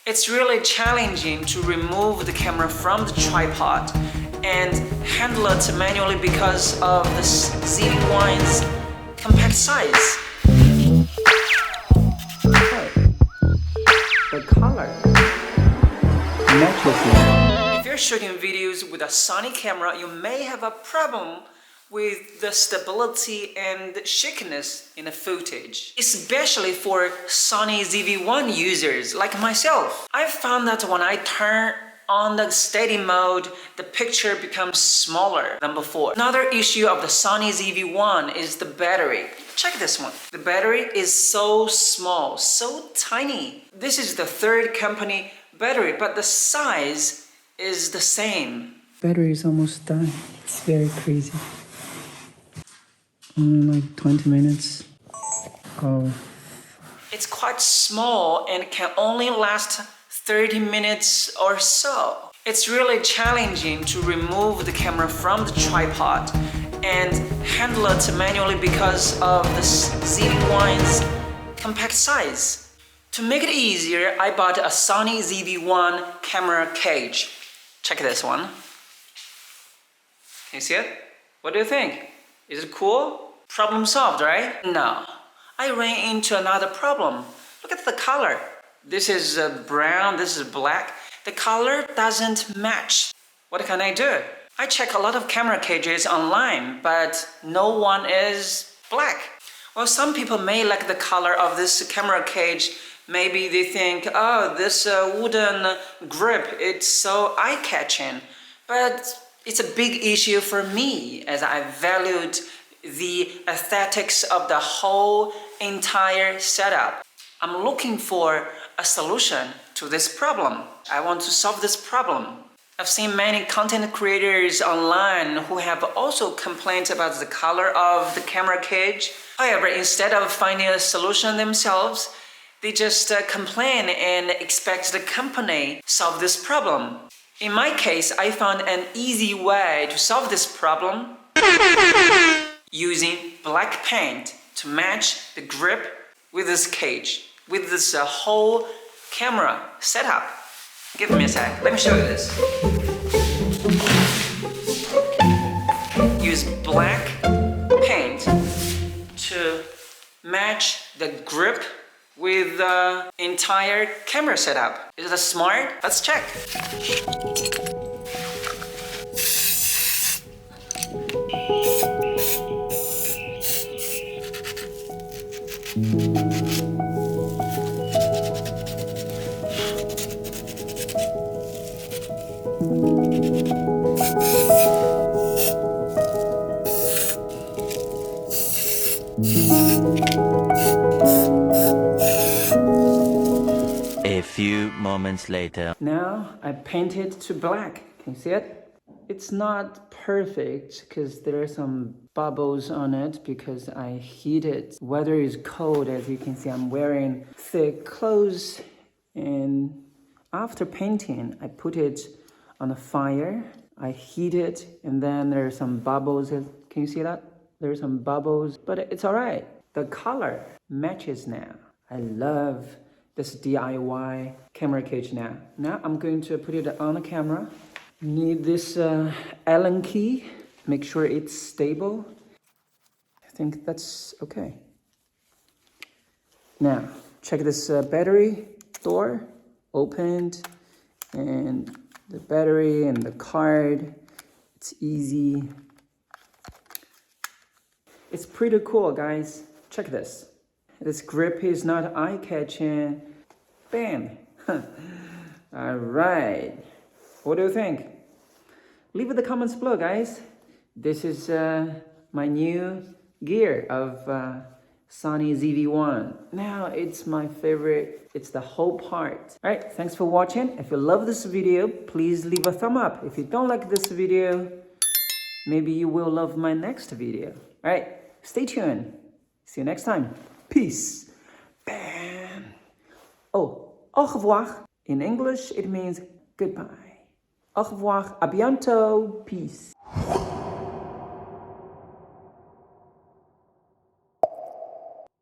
It's really challenging to remove the camera from the tripod and handle it manually because of the ZV-1's compact size. The color matches now. If you're shooting videos with a Sony camera, you may have a problem with the stability and shakiness in the footage, especially for Sony ZV-1 users like myself. I've found that when I turn on the steady mode, the picture becomes smaller than before. Another issue of the Sony ZV-1 is the battery. Check this one. The battery is so small, so tiny. This is the third company battery, but the size is the same. Battery is almost done. It's very crazy. Only like 20 minutes. Oh. It's quite small and can only last 30 minutes or so. It's really challenging to remove the camera from the tripod and handle it manually because of the ZV-1's compact size. To make it easier, I bought a Sony ZV-1 camera cage. Check this one. Can you see it? What do you think? Is it cool? Problem solved, right? No. I ran into another problem. Look at the color. This is brown, this is black. The color doesn't match. What can I do? I check a lot of camera cages online, but no one is black. Well, some people may like the color of this camera cage. Maybe they think, oh, this wooden grip, it's so eye-catching. But it's a big issue for me, as I valued the aesthetics of the whole entire setup. I'm looking for a solution to this problem. I want to solve this problem. I've seen many content creators online who have also complained about the color of the camera cage. However, instead of finding a solution themselves, they just complain and expect the company solve this problem. In my case, I found an easy way to solve this problem using black paint to match the grip with this cage, with this whole camera setup. Give me a sec, let me show you this. Use black paint to match the grip with the entire camera setup. Is it smart? Let's check. A few moments later. Now I paint it to black. Can you see it? It's not perfect because there are some bubbles on it because I heat it. Weather is cold, as you can see. I'm wearing thick clothes, and after painting, I put it on the fire. I heat it, and then there are some bubbles. Can you see that? There are some bubbles, but it's all right. The color matches now. I love this DIY camera cage now. Now I'm going to put it on the camera. Need this Allen key. Make sure it's stable. I think that's okay. Now, check this battery door. Opened, and the battery and the card. It's easy. It's pretty cool, guys. Check this. This grip is not eye-catching. Bam! All right. What do you think? Leave the comments below, guys. This is my new gear of Sony ZV-1. Now it's my favorite. It's the whole part. All right, thanks for watching. If you love this video, please leave a thumb up. If you don't like this video, maybe you will love my next video. All right, stay tuned. See you next time. Peace. Bam. Oh, au revoir. In English, it means goodbye. Au revoir. A bientôt. Peace.